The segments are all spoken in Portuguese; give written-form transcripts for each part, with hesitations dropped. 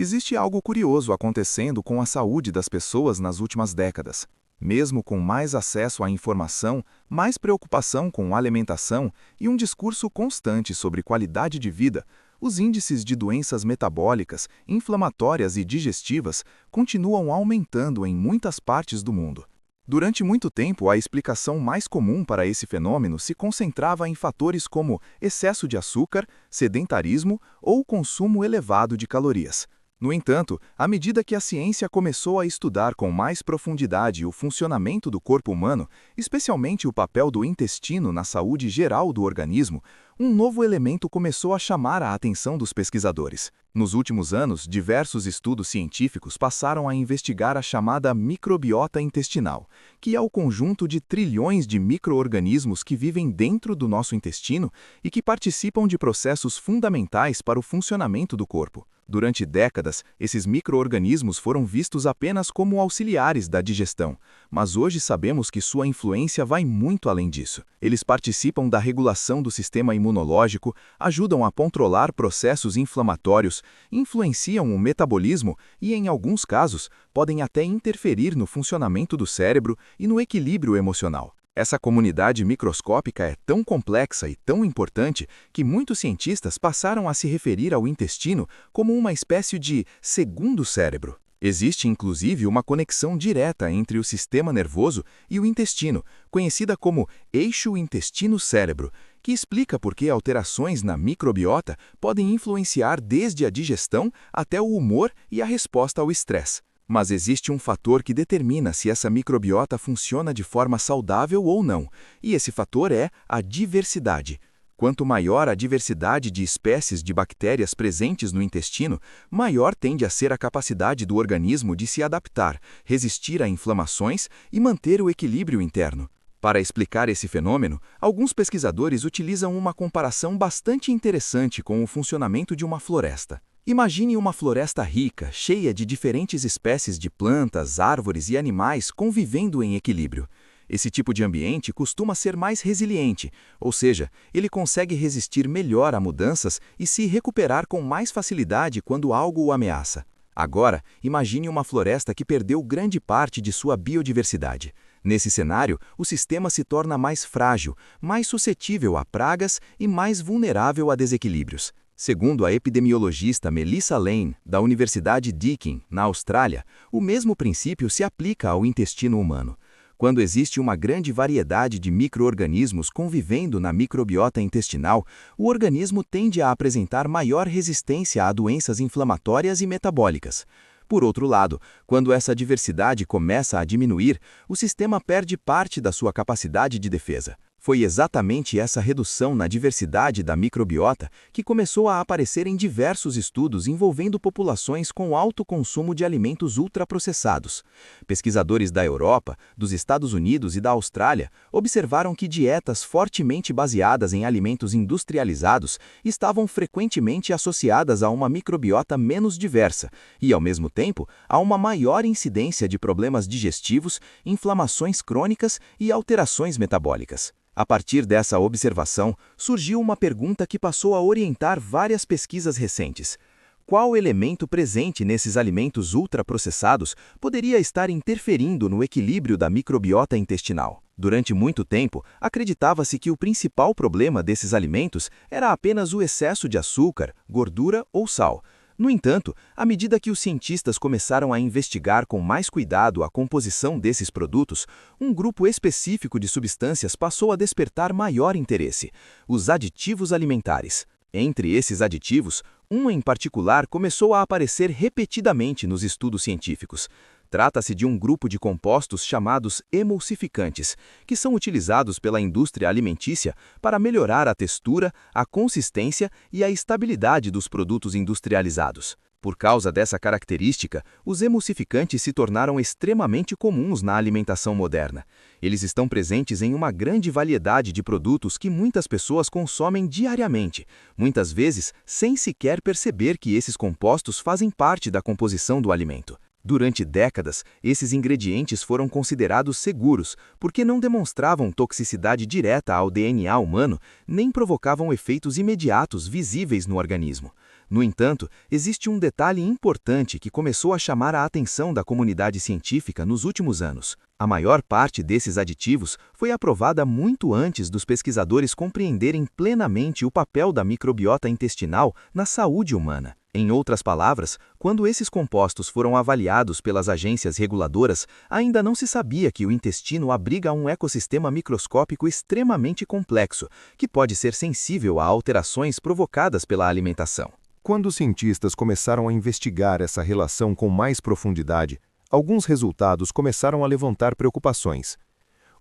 Existe algo curioso acontecendo com a saúde das pessoas nas últimas décadas. Mesmo com mais acesso à informação, mais preocupação com alimentação e um discurso constante sobre qualidade de vida, os índices de doenças metabólicas, inflamatórias e digestivas continuam aumentando em muitas partes do mundo. Durante muito tempo, a explicação mais comum para esse fenômeno se concentrava em fatores como excesso de açúcar, sedentarismo ou consumo elevado de calorias. No entanto, à medida que a ciência começou a estudar com mais profundidade o funcionamento do corpo humano, especialmente o papel do intestino na saúde geral do organismo, um novo elemento começou a chamar a atenção dos pesquisadores. Nos últimos anos, diversos estudos científicos passaram a investigar a chamada microbiota intestinal, que é o conjunto de trilhões de micro-organismos que vivem dentro do nosso intestino e que participam de processos fundamentais para o funcionamento do corpo. Durante décadas, esses micro-organismos foram vistos apenas como auxiliares da digestão, mas hoje sabemos que sua influência vai muito além disso. Eles participam da regulação do sistema imunológico, ajudam a controlar processos inflamatórios, influenciam o metabolismo e, em alguns casos, podem até interferir no funcionamento do cérebro e no equilíbrio emocional. Essa comunidade microscópica é tão complexa e tão importante que muitos cientistas passaram a se referir ao intestino como uma espécie de segundo cérebro. Existe inclusive uma conexão direta entre o sistema nervoso e o intestino, conhecida como eixo intestino-cérebro, que explica por que alterações na microbiota podem influenciar desde a digestão até o humor e a resposta ao estresse. Mas existe um fator que determina se essa microbiota funciona de forma saudável ou não, e esse fator é a diversidade. Quanto maior a diversidade de espécies de bactérias presentes no intestino, maior tende a ser a capacidade do organismo de se adaptar, resistir a inflamações e manter o equilíbrio interno. Para explicar esse fenômeno, alguns pesquisadores utilizam uma comparação bastante interessante com o funcionamento de uma floresta. Imagine uma floresta rica, cheia de diferentes espécies de plantas, árvores e animais convivendo em equilíbrio. Esse tipo de ambiente costuma ser mais resiliente, ou seja, ele consegue resistir melhor a mudanças e se recuperar com mais facilidade quando algo o ameaça. Agora, imagine uma floresta que perdeu grande parte de sua biodiversidade. Nesse cenário, o sistema se torna mais frágil, mais suscetível a pragas e mais vulnerável a desequilíbrios. Segundo a epidemiologista Melissa Lane, da Universidade Deakin, na Austrália, o mesmo princípio se aplica ao intestino humano. Quando existe uma grande variedade de micro-organismos convivendo na microbiota intestinal, o organismo tende a apresentar maior resistência a doenças inflamatórias e metabólicas. Por outro lado, quando essa diversidade começa a diminuir, o sistema perde parte da sua capacidade de defesa. Foi exatamente essa redução na diversidade da microbiota que começou a aparecer em diversos estudos envolvendo populações com alto consumo de alimentos ultraprocessados. Pesquisadores da Europa, dos Estados Unidos e da Austrália observaram que dietas fortemente baseadas em alimentos industrializados estavam frequentemente associadas a uma microbiota menos diversa e, ao mesmo tempo, a uma maior incidência de problemas digestivos, inflamações crônicas e alterações metabólicas. A partir dessa observação, surgiu uma pergunta que passou a orientar várias pesquisas recentes. Qual elemento presente nesses alimentos ultraprocessados poderia estar interferindo no equilíbrio da microbiota intestinal? Durante muito tempo, acreditava-se que o principal problema desses alimentos era apenas o excesso de açúcar, gordura ou sal. No entanto, à medida que os cientistas começaram a investigar com mais cuidado a composição desses produtos, um grupo específico de substâncias passou a despertar maior interesse: os aditivos alimentares. Entre esses aditivos, um em particular começou a aparecer repetidamente nos estudos científicos. Trata-se de um grupo de compostos chamados emulsificantes, que são utilizados pela indústria alimentícia para melhorar a textura, a consistência e a estabilidade dos produtos industrializados. Por causa dessa característica, os emulsificantes se tornaram extremamente comuns na alimentação moderna. Eles estão presentes em uma grande variedade de produtos que muitas pessoas consomem diariamente, muitas vezes sem sequer perceber que esses compostos fazem parte da composição do alimento. Durante décadas, esses ingredientes foram considerados seguros porque não demonstravam toxicidade direta ao DNA humano nem provocavam efeitos imediatos visíveis no organismo. No entanto, existe um detalhe importante que começou a chamar a atenção da comunidade científica nos últimos anos. A maior parte desses aditivos foi aprovada muito antes dos pesquisadores compreenderem plenamente o papel da microbiota intestinal na saúde humana. Em outras palavras, quando esses compostos foram avaliados pelas agências reguladoras, ainda não se sabia que o intestino abriga um ecossistema microscópico extremamente complexo, que pode ser sensível a alterações provocadas pela alimentação. Quando os cientistas começaram a investigar essa relação com mais profundidade, alguns resultados começaram a levantar preocupações.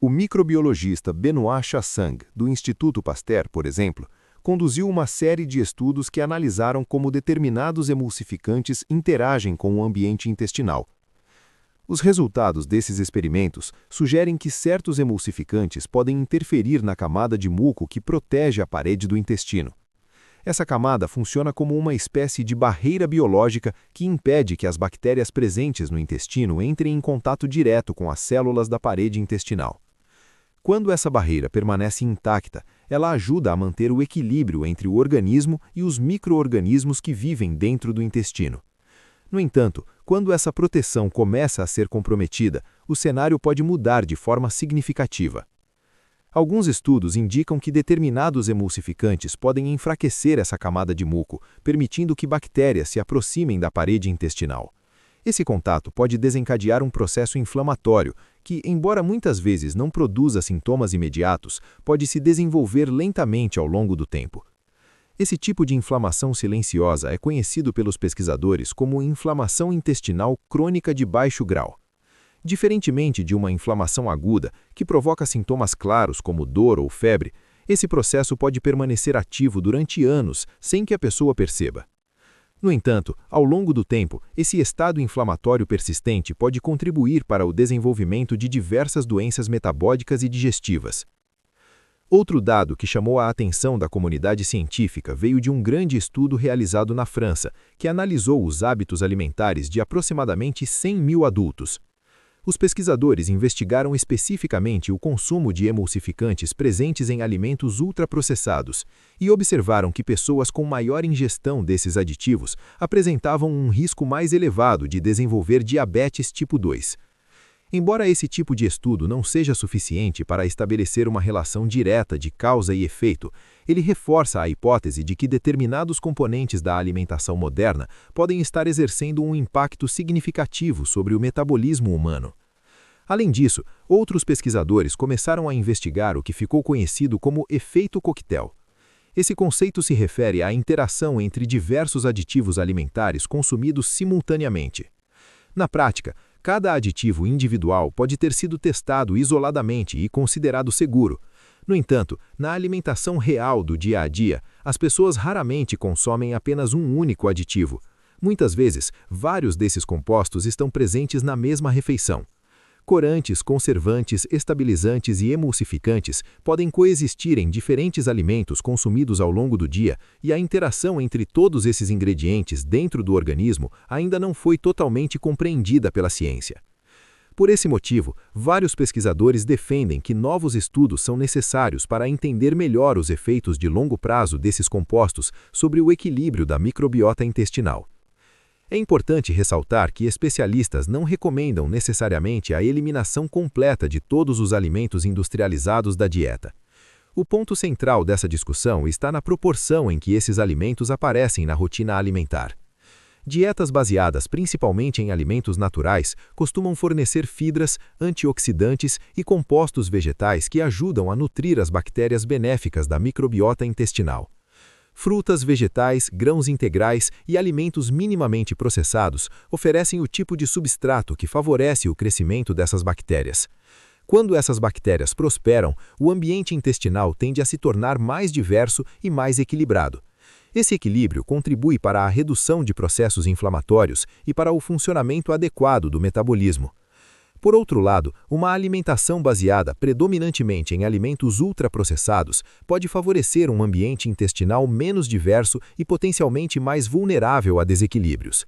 O microbiologista Benoit Chassang, do Instituto Pasteur, por exemplo, conduziu uma série de estudos que analisaram como determinados emulsificantes interagem com o ambiente intestinal. Os resultados desses experimentos sugerem que certos emulsificantes podem interferir na camada de muco que protege a parede do intestino. Essa camada funciona como uma espécie de barreira biológica que impede que as bactérias presentes no intestino entrem em contato direto com as células da parede intestinal. Quando essa barreira permanece intacta, ela ajuda a manter o equilíbrio entre o organismo e os micro-organismos que vivem dentro do intestino. No entanto, quando essa proteção começa a ser comprometida, o cenário pode mudar de forma significativa. Alguns estudos indicam que determinados emulsificantes podem enfraquecer essa camada de muco, permitindo que bactérias se aproximem da parede intestinal. Esse contato pode desencadear um processo inflamatório que, embora muitas vezes não produza sintomas imediatos, pode se desenvolver lentamente ao longo do tempo. Esse tipo de inflamação silenciosa é conhecido pelos pesquisadores como inflamação intestinal crônica de baixo grau. Diferentemente de uma inflamação aguda, que provoca sintomas claros como dor ou febre, esse processo pode permanecer ativo durante anos sem que a pessoa perceba. No entanto, ao longo do tempo, esse estado inflamatório persistente pode contribuir para o desenvolvimento de diversas doenças metabólicas e digestivas. Outro dado que chamou a atenção da comunidade científica veio de um grande estudo realizado na França, que analisou os hábitos alimentares de aproximadamente 100 mil adultos. Os pesquisadores investigaram especificamente o consumo de emulsificantes presentes em alimentos ultraprocessados e observaram que pessoas com maior ingestão desses aditivos apresentavam um risco mais elevado de desenvolver diabetes tipo 2. Embora esse tipo de estudo não seja suficiente para estabelecer uma relação direta de causa e efeito, ele reforça a hipótese de que determinados componentes da alimentação moderna podem estar exercendo um impacto significativo sobre o metabolismo humano. Além disso, outros pesquisadores começaram a investigar o que ficou conhecido como efeito coquetel. Esse conceito se refere à interação entre diversos aditivos alimentares consumidos simultaneamente. Na prática, cada aditivo individual pode ter sido testado isoladamente e considerado seguro. No entanto, na alimentação real do dia a dia, as pessoas raramente consomem apenas um único aditivo. Muitas vezes, vários desses compostos estão presentes na mesma refeição. Corantes, conservantes, estabilizantes e emulsificantes podem coexistir em diferentes alimentos consumidos ao longo do dia e a interação entre todos esses ingredientes dentro do organismo ainda não foi totalmente compreendida pela ciência. Por esse motivo, vários pesquisadores defendem que novos estudos são necessários para entender melhor os efeitos de longo prazo desses compostos sobre o equilíbrio da microbiota intestinal. É importante ressaltar que especialistas não recomendam necessariamente a eliminação completa de todos os alimentos industrializados da dieta. O ponto central dessa discussão está na proporção em que esses alimentos aparecem na rotina alimentar. Dietas baseadas principalmente em alimentos naturais costumam fornecer fibras, antioxidantes e compostos vegetais que ajudam a nutrir as bactérias benéficas da microbiota intestinal. Frutas, vegetais, grãos integrais e alimentos minimamente processados oferecem o tipo de substrato que favorece o crescimento dessas bactérias. Quando essas bactérias prosperam, o ambiente intestinal tende a se tornar mais diverso e mais equilibrado. Esse equilíbrio contribui para a redução de processos inflamatórios e para o funcionamento adequado do metabolismo. Por outro lado, uma alimentação baseada predominantemente em alimentos ultraprocessados pode favorecer um ambiente intestinal menos diverso e potencialmente mais vulnerável a desequilíbrios.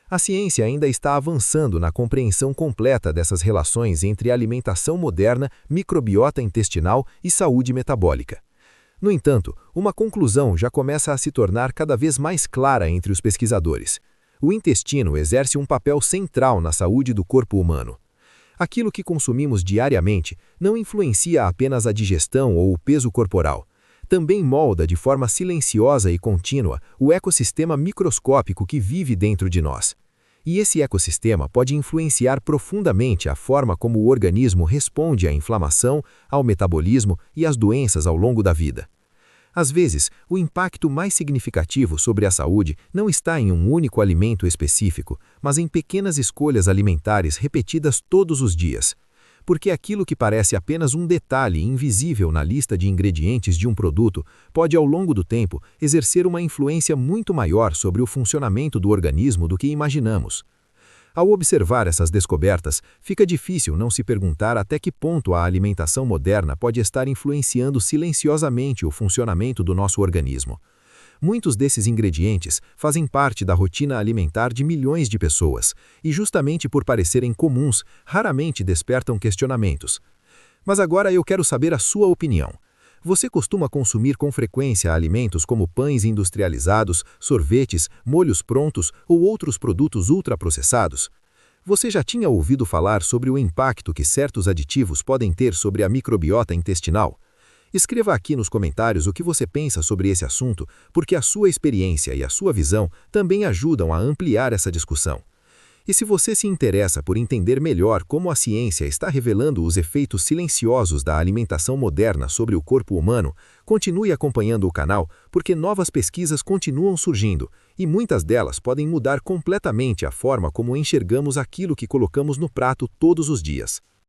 A ciência ainda está avançando na compreensão completa dessas relações entre alimentação moderna, microbiota intestinal e saúde metabólica. No entanto, uma conclusão já começa a se tornar cada vez mais clara entre os pesquisadores. O intestino exerce um papel central na saúde do corpo humano. Aquilo que consumimos diariamente não influencia apenas a digestão ou o peso corporal. Também molda de forma silenciosa e contínua o ecossistema microscópico que vive dentro de nós. E esse ecossistema pode influenciar profundamente a forma como o organismo responde à inflamação, ao metabolismo e às doenças ao longo da vida. Às vezes, o impacto mais significativo sobre a saúde não está em um único alimento específico, mas em pequenas escolhas alimentares repetidas todos os dias. Porque aquilo que parece apenas um detalhe invisível na lista de ingredientes de um produto pode, ao longo do tempo, exercer uma influência muito maior sobre o funcionamento do organismo do que imaginamos. Ao observar essas descobertas, fica difícil não se perguntar até que ponto a alimentação moderna pode estar influenciando silenciosamente o funcionamento do nosso organismo. Muitos desses ingredientes fazem parte da rotina alimentar de milhões de pessoas, e justamente por parecerem comuns, raramente despertam questionamentos. Mas agora eu quero saber a sua opinião. Você costuma consumir com frequência alimentos como pães industrializados, sorvetes, molhos prontos ou outros produtos ultraprocessados? Você já tinha ouvido falar sobre o impacto que certos aditivos podem ter sobre a microbiota intestinal? Escreva aqui nos comentários o que você pensa sobre esse assunto, porque a sua experiência e a sua visão também ajudam a ampliar essa discussão. E se você se interessa por entender melhor como a ciência está revelando os efeitos silenciosos da alimentação moderna sobre o corpo humano, continue acompanhando o canal, porque novas pesquisas continuam surgindo, e muitas delas podem mudar completamente a forma como enxergamos aquilo que colocamos no prato todos os dias.